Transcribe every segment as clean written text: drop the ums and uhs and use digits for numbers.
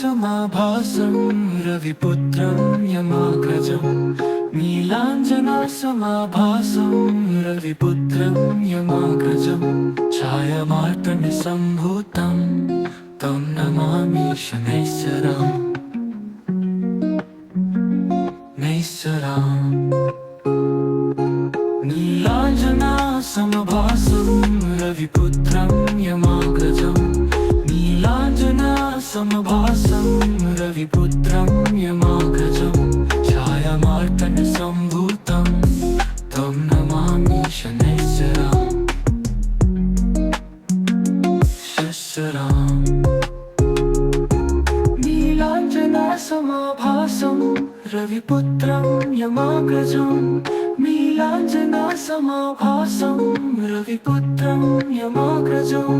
नीलाञ्जनासमाभासं रविपुत्रं यमाग्रजं नीलाञ्जनासमाभासं रविपुत्रं यमाग्रजं छायामार्तण्डसम्भूतं तं नमामि शनैश्चरम् नैश्चरम् नीलाञ्जनासमाभासं रविपुत्रं यमाग्रजं नीलाञ्जनासमाभासं रविपुत्रं यमाग्रजं छायामार्तण्डसम्भूतं तं नमामि शनैश्चरम् शनैश्चरम् नीलाञ्जनासमाभासं रविपुत्रं यमाग्रजं नीलाञ्जनासमाभासं रविपुत्रं यमाग्रजं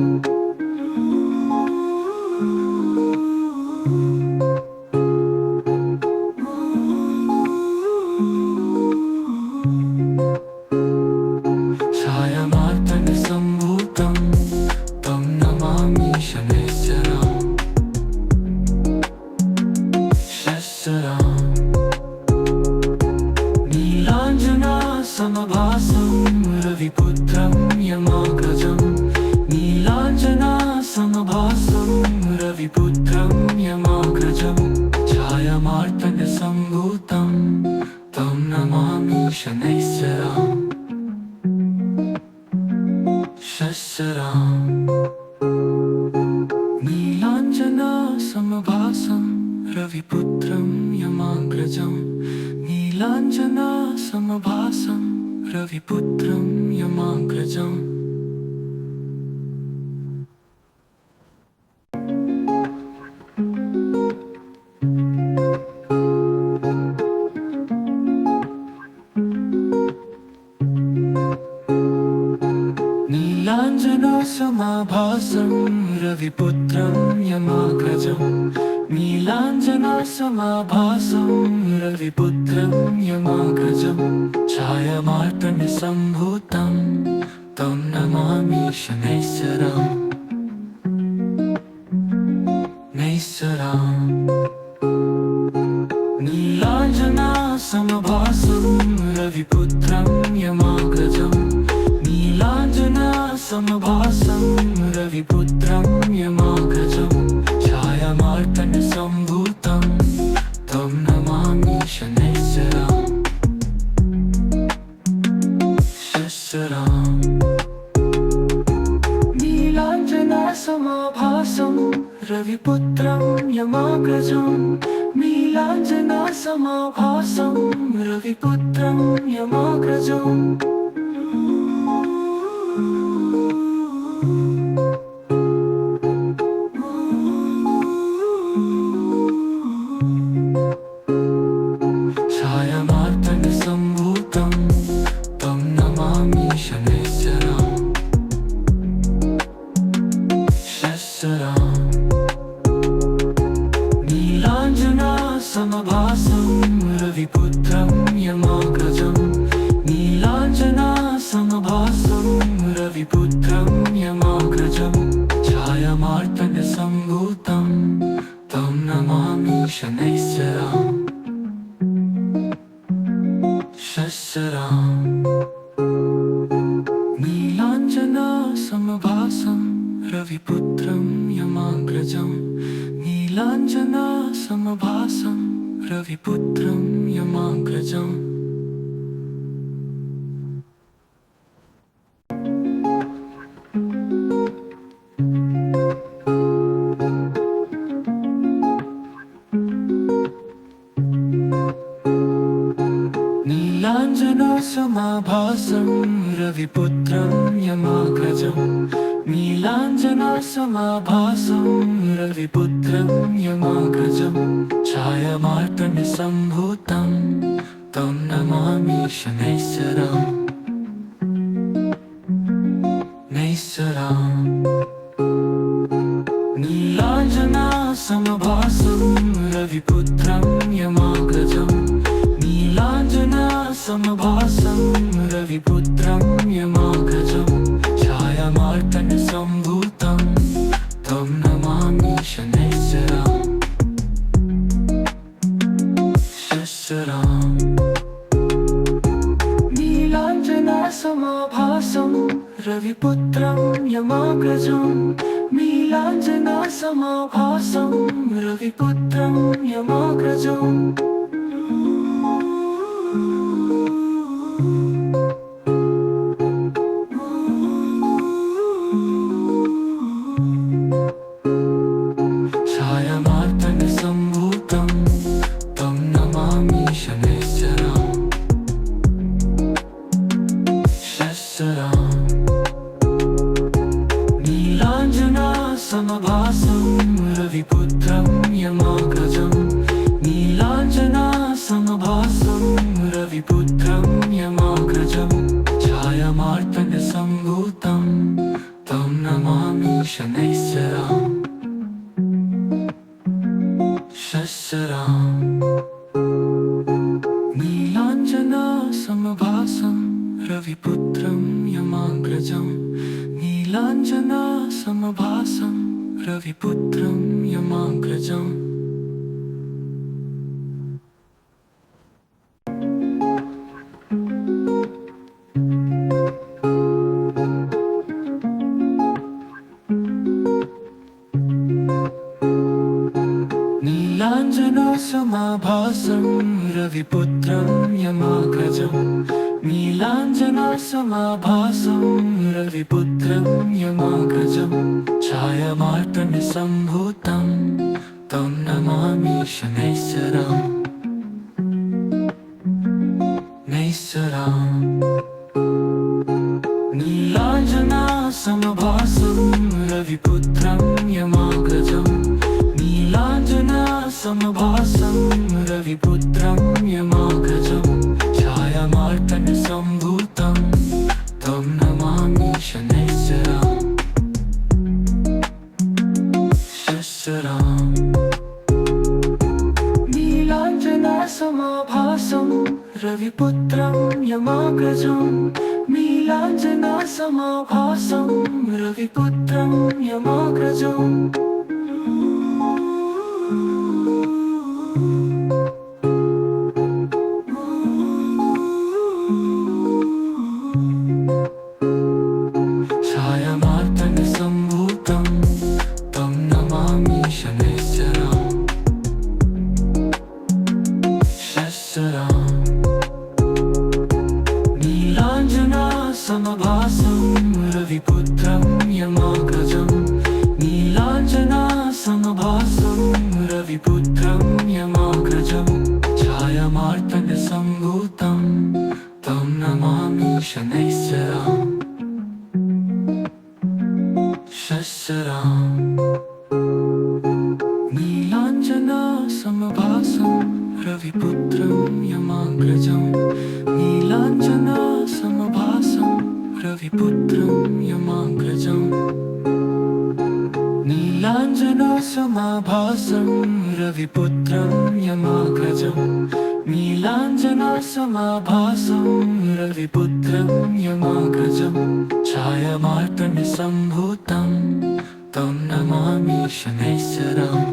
छायामार्तण्डसम्भूतं तं नमामि शनैश्चरम् शनैश्चरम् नीलाञ्जनासमाभासं रविपुत्रं यमाग्रजं नीलाञ्जनासमाभासं रविपुत्रं यमाग्रजं छायामार्तण्डसम्भूतं तं नमामि शनैश्चरम् शनैश्चरम् नीलाञ्जनासमाभासं रविपुत्रं यमाग्रजं नीलाञ्जनासमाभासं रविपुत्रं यमाग्रजम् नीलाञ्जनासमाभासं रविपुत्रं यमाग्रजं नीलाञ्जनासमाभासं रविपुत्रं यमाग्रजं छायामार्तण्डसम्भूतं तं नमामि शनैश्चरम् नैश्चरम् नीलाञ्जनासमाभासं रविपुत्रं यमाग्रजं नीलाञ्जनासमाभासं रविपुत्रं यमाग्रजं छायामार्तण्डसम्भूतं तं नमामि शनैश्चरम् शनैश्चरम् नीलाञ्जनासमाभासं रविपुत्रं यमाग्रजं नीलाञ्जनासमाभासं रविपुत्रं यमाग्रजम् छायामार्तण्डसम्भूतं तं नमामि शनैश्चरम् शनैश्चरम् नीलाञ्जनासमाभासं रविपुत्रं यमाग्रजं नीलाञ्जनासमाभासं रविपुत्रं यमाग्रजं छायामार्तण्डसम्भूतं तं नमामि शनैश्चरम् शनैश्चरम् नीलाञ्जनासमाभासं रविपुत्रं यमाग्रजं नीलाञ्जनासमाभासं रविपुत्रं यमाग्रजम् नीलाञ्जनासमाभासं रविपुत्रं यमाग्रजं नीलाञ्जनासमाभासं रविपुत्रं यमाग्रजं छायामार्तण्डसम्भूतं तं नमामि शनैश्चरम् नैश्चरम् नीलाञ्जनासमाभासं रविपुत्रं यमाग्रजं नीलाञ्जनासमाभासं रविपुत्रं यमाग्रजं छायामार्तण्डसम्भूतं तं नमामि शनैश्चरम् रविपुत्रं यमाग्रजं नीलाञ्जनासमाभासं रविपुत्रं यमाग्रजम् छायामार्तण्डसम्भूतं तं नमामि शनैश्चरम् शस्त्रम् नीलाञ्जनासमभासं रविपुत्रं यमाग्रजं नीलाञ्जनासमभासं रविपुत्रं यमाग्रजं छायामार्तण्डसम्भूतं तं नमामि शनैश्चरम् शस्त्रम् नीलाञ्जनासमभासं रविपुत्रं यमाग्रजं नीलाञ्जनासमभासं रविपुत्रं यमाग्रजम् नीलाञ्जनासमाभासं रविपुत्रं यमाग्रजं नीलाञ्जनासमाभासं रविपुत्रं यमाग्रजं छायामार्तण्डसम्भूतं तं नमामि शनैश्चरम् नैश्चरम् नीलाञ्जनासमभासं रविपुत्रं यमाग्रजं नीलाञ्जनासमभासं रविपुत्रं यमाग्रजं छायामार्तण्डसम्भूतं तं नमामि शनैश्चरम् शस्त्रम् नीलाञ्जनासमाभासं रविपुत्रं यमाग्रजं नीलाञ्जनासमाभासं रविपुत्रं यमाग्रजम् छायामार्तण्डसम्भूतं तं नमामि शनैश्चरम् शस्त्रम् नीलाञ्जनासमभासं रविपुत्रं यमाग्रजं नीलाञ्जनासमभासं रविपुत्रं यमाग्रजं छायामार्तण्डसम्भूतं तं नमामि शनैश्चरम् शस्त्रम् नीलाञ्जनासमभासं रविपुत्रं यमाग्रजं नीलाञ्जनासमभासं रविपुत्रं यमाग्रजं नीलाञ्जनासमाभासं रविपुत्रं यमाग्रजं नीलाञ्जनासमाभासं रविपुत्रं यमाग्रजं छायामार्तण्डसम्भूतं तं नमामि शनैश्चरम्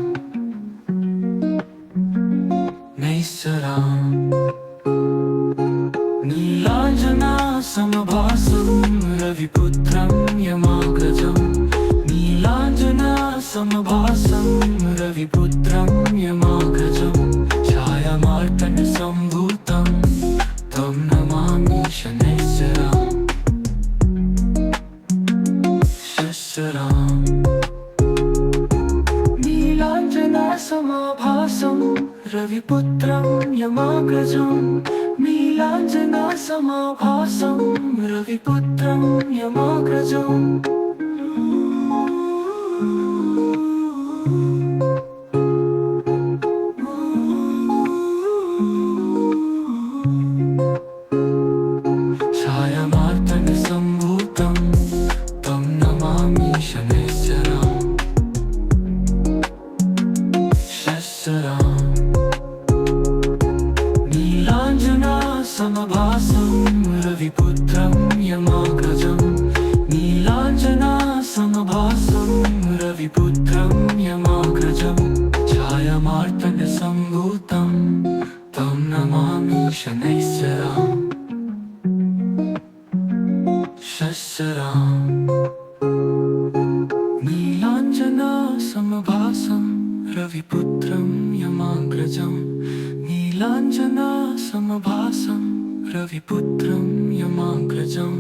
नैश्चरम् नीलाञ्जनासमभासं रविपुत्रं यमाग्रजं नीलाञ्जनासमभासं रविपुत्रं यमाग्रजं छायामार्तण्डसम्भूतं तं नमामि शनैश्चरम् शस्त्रम् नीलाञ्जनासमाभासं रविपुत्रं यमाग्रजं नीलाञ्जनासमाभासं रविपुत्रं यमाग्रजम् छायामार्तण्डसम्भूतं तं नमामि शनैश्चरम् शस्त्रम् नीलाञ्जनासमभासं रविपुत्रं यमाग्रजं नीलाञ्जनासमभासं रविपुत्रं यमाग्रजं छायामार्तण्डसम्भूतं तं नमामि शनैश्चरम् शस्त्रम् नीलाञ्जनासमभासं रविपुत्रं यमाग्रजम्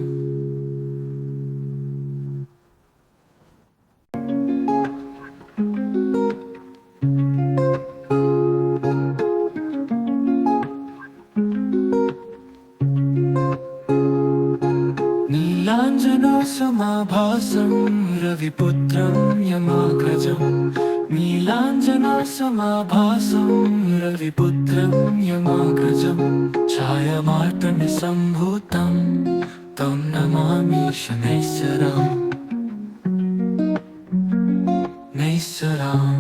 नीलाञ्जनासमाभासं रविपुत्रं यमाग्रजम् नीलाञ्जनासमाभासं रविपुत्रं यमाग्रजम् छायामार्तण्डसम्भूतं तं नमामि शनैश्चरम् नैश्चरम्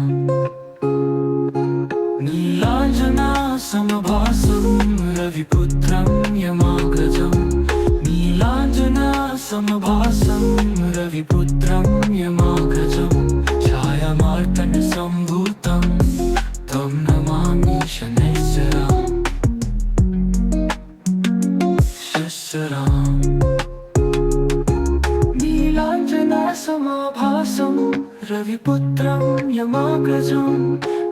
नीलाञ्जनासमभासं रविपुत्रं यमाग्रजम् नीलाञ्जनासमभासं रविपुत्रं यमाग्रजम् छायामार्तण्डसम्भूतं तं नमामि शनैश्चरम् शनैश्चरम् नीलाञ्जनासमाभासं रविपुत्रं यमाग्रजम्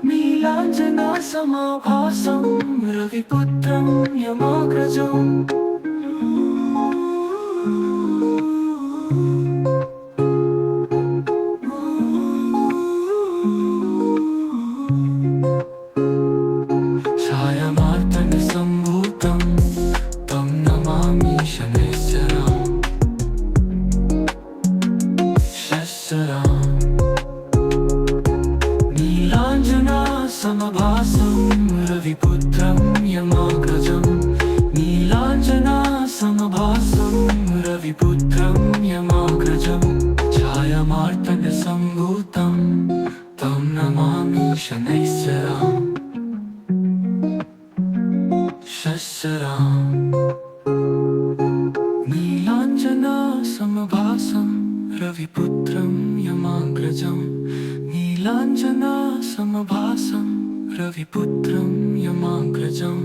नीलाञ्जनासमाभासं रविपुत्रं यमाग्रजम् छायामार्तण्डसम्भूतं तं नमामि शनैश्चरम् शनैश्चरम् नीलाञ्जनासमभासं रविपुत्रं यमाग्रजम् नीलाञ्जनासमभासं रविपुत्रं यमाग्रजम् छायामार्तण्डसम्भूतं तं नमामि शनैश्चरम् शनैश्चरम् नीलाञ्जनासमभासं रविपुत्रं यमाग्रजम् नीलाञ्जनासमभासं रविपुत्रं यमाग्रजम्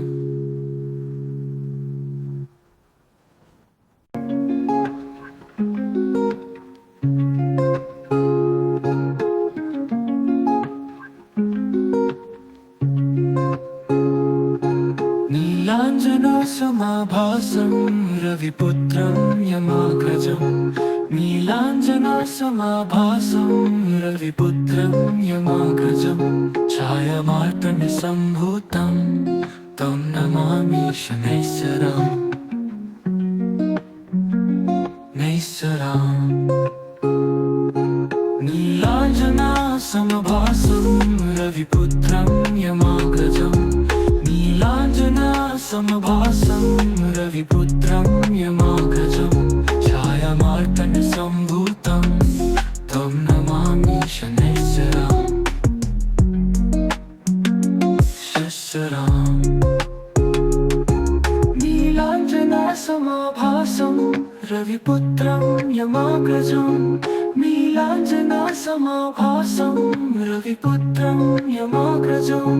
नीलाञ्जनासमाभासं रविपुत्रं यमाग्रजम् नीलाञ्जनासमाभासं रविपुत्रं यमाग्रजम् छायामार्तण्डसम्भूतं तं नमामि शनैश्चरम् नैश्चरम् नीलाञ्जनासमभासं रविपुत्रं यमाग्रजम् नीलाञ्जनासमभासं रविपुत्रं यमाग्रजम् छायामार्तण्डसम्भूतं तं नमामि शनैश्चरम् शनैश्चरम् नीलाञ्जनासमाभासं रविपुत्रं यमाग्रजम् नीलाञ्जनासमाभासं रविपुत्रं यमाग्रजम्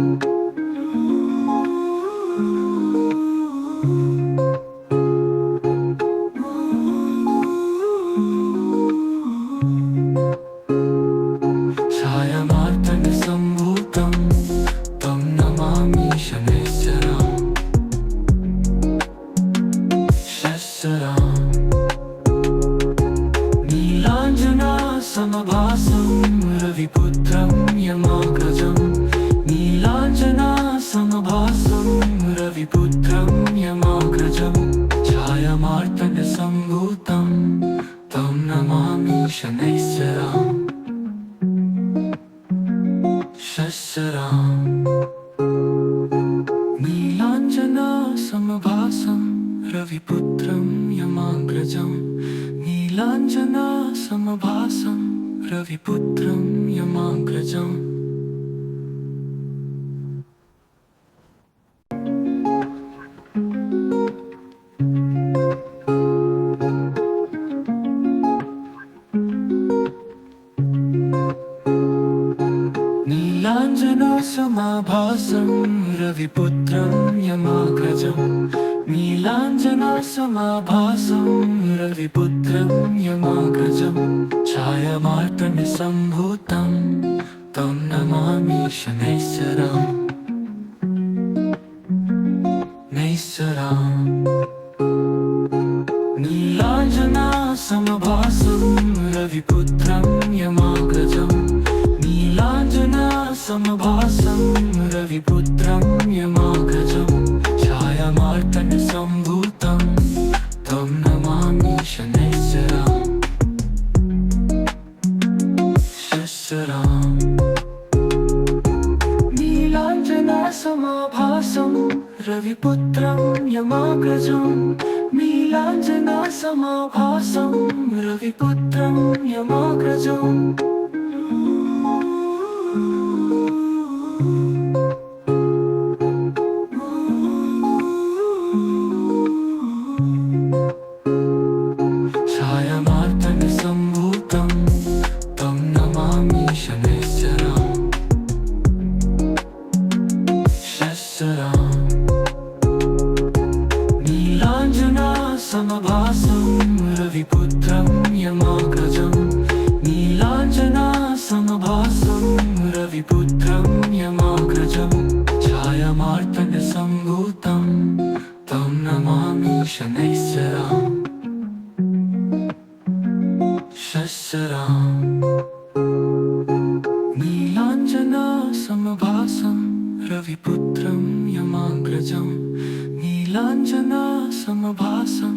छायामार्तण्डसम्भूतं तं नमामि शनैश्चरम् शनैश्चरम् नीलाञ्जनासमभासं रविपुत्रं यमाग्रजम् नीलाञ्जनासमभासं रविपुत्रं यमाग्रजम् छायामार्तण्डसम्भूतं तं नमामि शनैश्चरम् शनैश्चरम् नीलाञ्जनासमभासं रविपुत्रं यमाग्रजम् नीलाञ्जनासमभासं रविपुत्रं यमाग्रजम् नीलाञ्जनासमाभासं रविपुत्रं यमाग्रजम् नीलाञ्जनासमाभासं रविपुत्रं यमाग्रजम् छायामार्तण्डसम्भूतं तं नमामि शनैश्चरम् नैसरां नीलाञ्जनासमभासं रविपुत्रं यमाग्रजं नीलाञ्जनासमभासं रविपुत्रं यमाग्रजं छायामार्तण्डसम्भूतं तं नमामि शनैश्चरां शशरां नीलाञ्जनासमभासं रविपुत्रं यमाग्रजं नीलाञ्जनासमभासं रविपुत्रं यमाग्रजं छायामार्तण्डसम्भूतं तं नमामि शनैश्चरां शशरां नीलाञ्जनासमभासं रविपुत्रं यमाग्रजं नीलाञ्जनासमभासं रविपुत्रं यमाग्रजं छायामार्तण्डसम्भूतं तं नमामि शनैश्चरां शशरां नीलाञ्जनासमभासं रविपुत्रं यमाग्रजं नीलाञ्जनासमभासं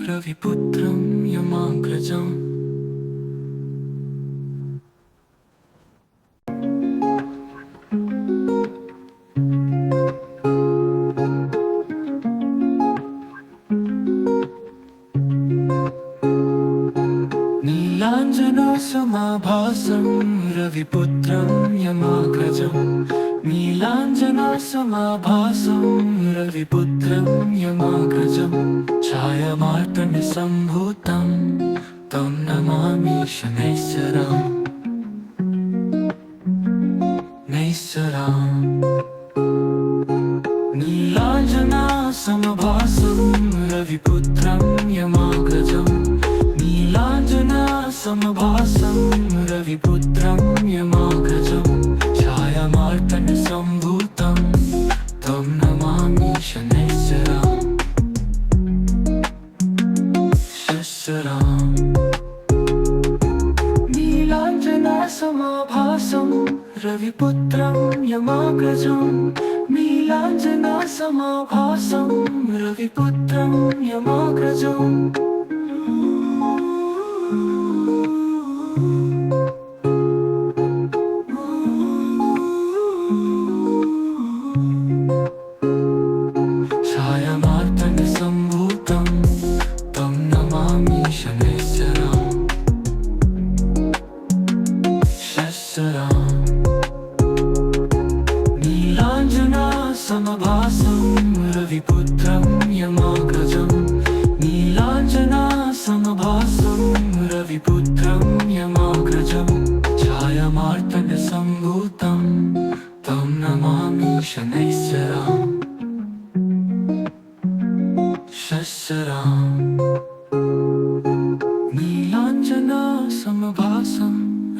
रविपुत्रं यमाग्रजम् नीलाञ्जनासमभासं रविपुत्रं यमाग्रजं नीलाञ्जनासमभासं रविपुत्रं यमाग्रजं छायामार्तण्डसम्भूतं तं नमामि शनैश्चरां नैश्चरां नीलाञ्जनासमभासं रविपुत्रं यमाग्रजं नीलाञ्जनासमभासं रविपुत्रं यमाग्रजं छायामार्तण्डसम्भूतं तं नमामि शनैश्चरां शशरां नीलाञ्जनासमभासं रविपुत्रं यमाग्रजं नीलाञ्जनासमभासं रविपुत्रं यमाग्रजं छायामार्तण्डसम्भूतं तं नमामि शनैश्चरां शशरां नीलाञ्जनासमभासं रविपुत्रं यमाग्रजं नीलाञ्जनासमभासं रविपुत्रं यमाग्रजं छायामार्तण्डसम्भूतं तं नमामि शनैश्चरां शशरां नीलाञ्जनासमभासं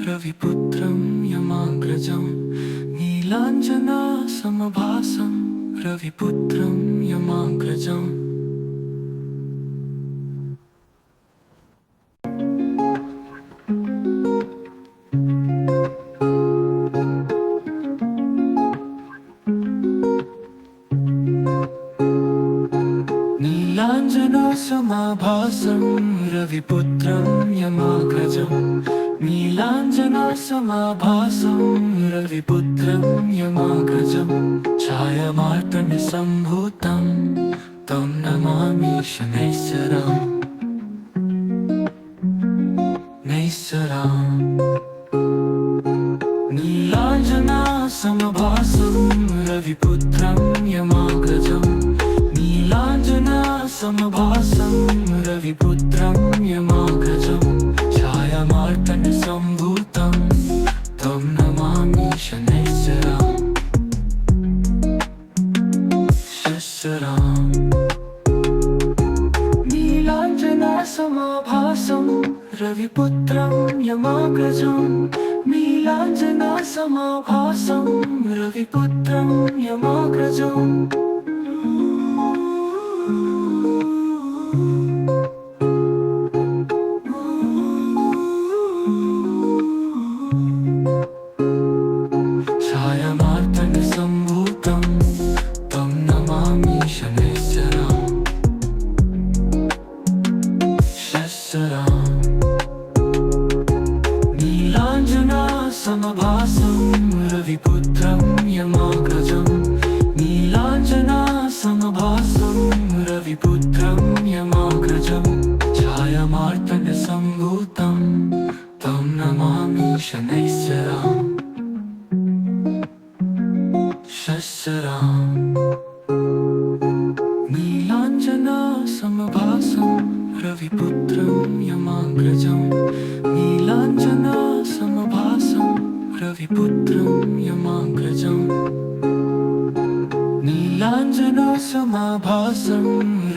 रविपुत्रं यमाग्रजं नीलाञ्जनासमभासं रविपुत्रं यमाग्रजम् नीलाञ्जनासमभासं रविपुत्रं यमाग्रजं नीलाञ्जनासमभासं रविपुत्रं यमाग्रजं छायामार्तण्डसम्भूतं तं नमामि शनैश्चरां नैश्चरां नीलाञ्जनासमभासं रविपुत्रं यमाग्रजं नीलाञ्जनासमभासं रविपुत्रं यमाग्रजं छायामार्तण्डसम्भूतं तं नमामि शनैश्चरां शशरां नीलाञ्जनासमभासं रविपुत्रं यमाग्रजं नीलाञ्जनासमभासं रविपुत्रं यमाग्रजम् यमाग्रजं नीलाञ्जनासमभासं रविपुत्रं यमाग्रजं नीलाञ्जनासमाभासं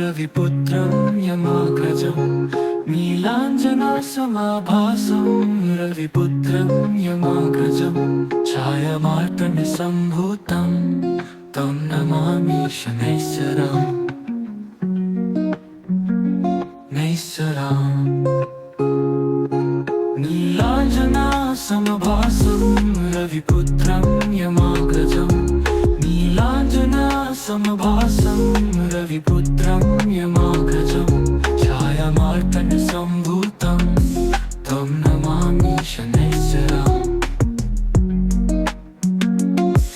रविपुत्रं यमाग्रजं नीलाञ्जनासमाभासं रविपुत्रं यमाग्रजं छायामार्तण्डसम्भूतं तं नमामि शनैश्चरम् नैश्चरम् नीलाञ्जनासमभासं रविपुत्रं यमाग्रजं नीलाञ्जनासमभासं रविपुत्रं यमाग्रजं छायामार्तण्डसम्भूतं तं नमामि शनैश्चरम्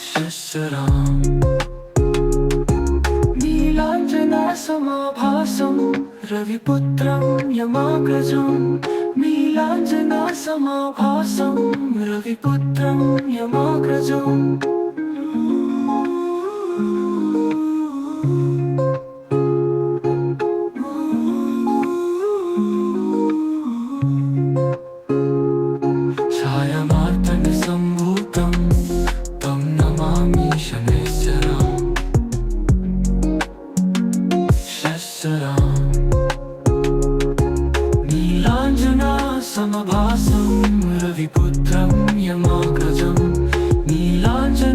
शनैश्चरम् नीलाञ्जनासमाभासं रविपुत्रं यमाग्रजं नीलाञ्जनासमाभासं रविपुत्रं यमाग्रजं छायामार्तण्डसम्भूतं तं नमामि शनैश्चरम् शनैश्चरम् नीलाञ्जनासमभासं रविपुत्रं यमाग्रजं नीलाञ्जनासमभासं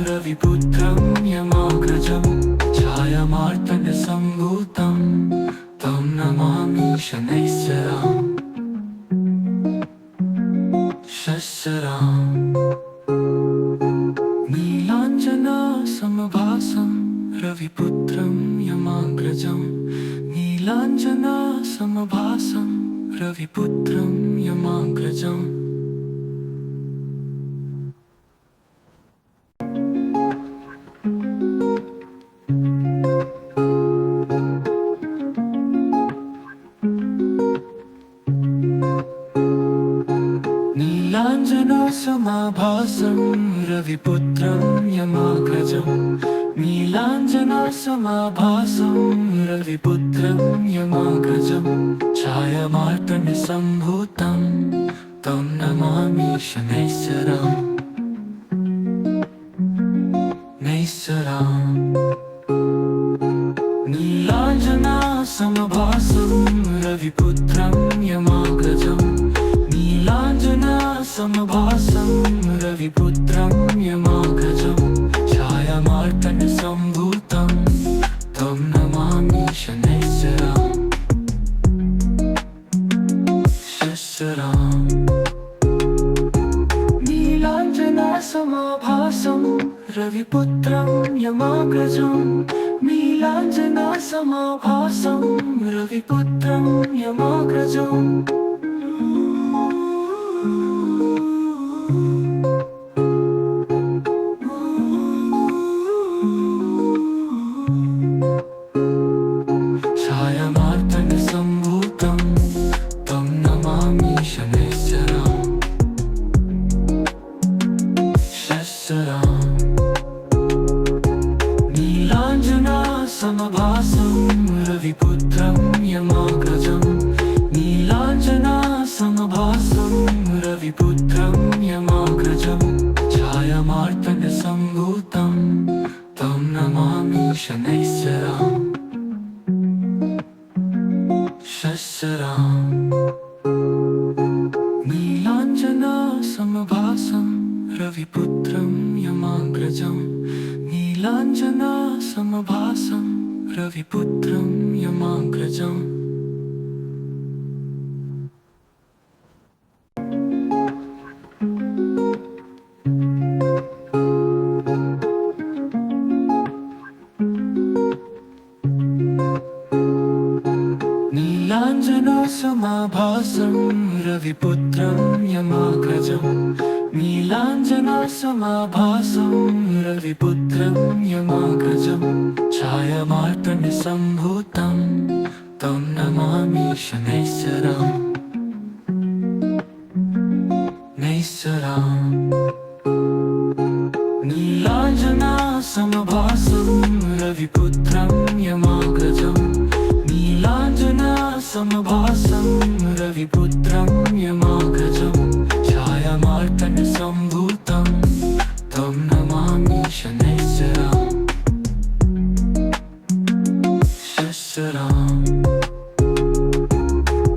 रविपुत्रं यमाग्रजं छायामार्तण्डसम्भूतं तं नमामि शनैश्चरम् शनैश्चरम् नीलाञ्जनासमभासं रविपुत्रं यमाग्रजं नीलाञ्जनासमभासं रविपुत्रं यमाग्रजम् नीलाञ्जनासमाभासं रविपुत्रं यमाग्रजं नीलाञ्जनासमाभासं रविपुत्रं यमाग्रजं छायामार्तण्डसम्भूतं तं नमामि शनैश्चरम् नैश्चरम् नीलाञ्जनासमभासं रविपुत्रं यमाग्रजं नीलाञ्जनासमभासं रविपुत्रं यमाग्रजं छायामार्तण्डसम्भूतं तं नमामि शनैश्चरम् शनैश्चरम् नीलाञ्जनासमाभासं रविपुत्रं यमाग्रजं नीलाञ्जनासमाभासं रविपुत्रं यमाग्रजं छायामार्तण्डसम्भूतं तं नमामि शनैश्चरम् शनैश्चरम् नीलाञ्जनासमभासं रविपुत्रं यमाग्रजं नीलाञ्जनासमभासं रविपुत्रं यमाग्रजं छायामार्तण्डसम्भूतं तं नमामि शनैश्चरम् शनैश्चरम् नीलाञ्जनासमभासं रविपुत्रं यमाग्रजं नीलाञ्जनासमभासं रविपुत्रं यमाग्रजम् नीलाञ्जनासमाभासं रविपुत्रं यमाग्रजं नीलाञ्जनासमाभासं रविपुत्रं यमाग्रजं छायामार्तण्डसम्भूतं तं नमामि शनैश्चरम् नैश्चरम् नीलाञ्जनासमभासं रविपुत्रं यमाग्रजं नीलाञ्जनासमभासं समभासं रविपुत्रं यमाग्रजं छायामार्तण्डसम्भूतं तं नमामि शनैश्चरम् शशराम्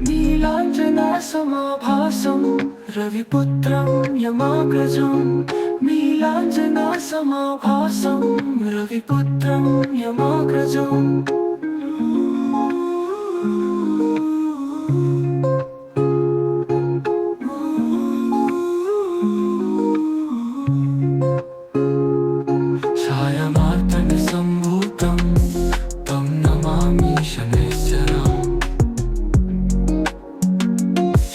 नीलाञ्जनासमाभासं रविपुत्रं यमाग्रजं नीलाञ्जनासमाभासं रविपुत्रं यमाग्रजम् छायामार्तण्डसम्भूतं तं नमामि शनैश्चरम्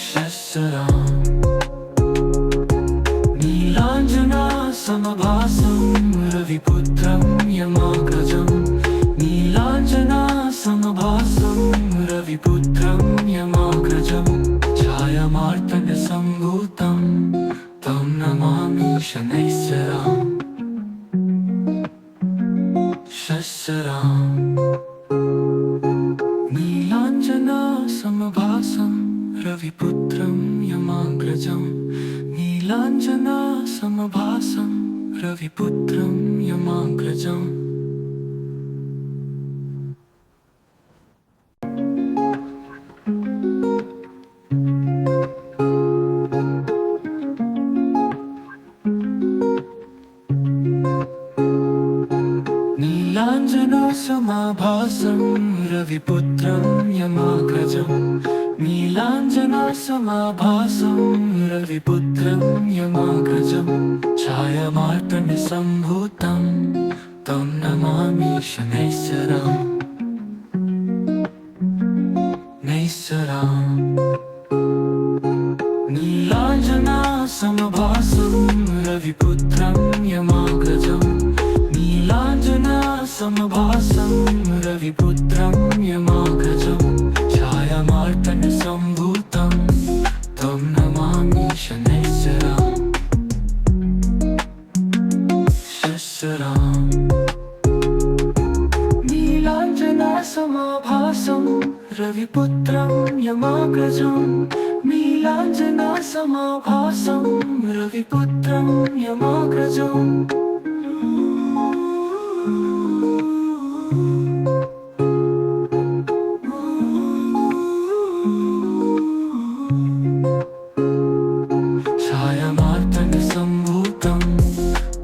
शशराम् नीलाञ्जनासमभासं रविपुत्रं यमाग्रजं नीलाञ्जनासमभासं रविपुत्रं यमाग्रजं छायामार्तण्डसम्भूतं तं नमामि शनैश्चरम् शशराम् नीलाञ्जनासमभासं रविपुत्रं यमाग्रजं नीलाञ्जनासमभासं रविपुत्रं यमाग्रजम् नीलाञ्जनासमाभासं रविपुत्रं यमाग्रजं नीलाञ्जनासमाभासं रविपुत्रं यमाग्रजं छायामार्तण्डसम्भूतं तं नमामि शनैश्चरम् नैश्चराम् नीलाञ्जनासमभासं रविपुत्रं यमाग्रजं नीलाञ्जनासमभासं रविपुत्रं यमाग्रजं छायामार्तण्डसम्भूतं तं नमामि शनैश्चरम् शशराम् नीलाञ्जनासमाभासं रविपुत्रं यमाग्रजं नीलाञ्जनासमाभासं रविपुत्रं यमाग्रजम् छायामार्तण्डसम्भूतं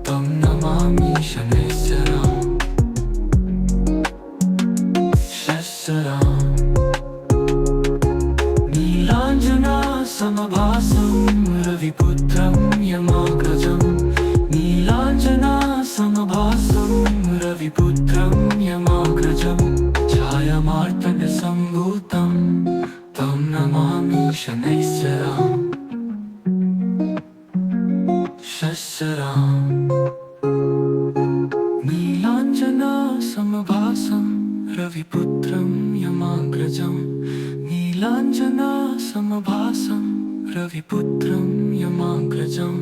तं नमामि शनैश्चरम् शशराम् नीलाञ्जनासमभासं रविपुत्रं यमाग्रजं नीलाञ्जनासमभासं रविपुत्रं यमाग्रजं छायामार्तण्डसम्भूतं तं नमामि शनैश्चरम् शशराम् नीलाञ्जनासमभासं रविपुत्रं यमाग्रजं नीलाञ्जनासमभासं रविपुत्रं यमाग्रजम्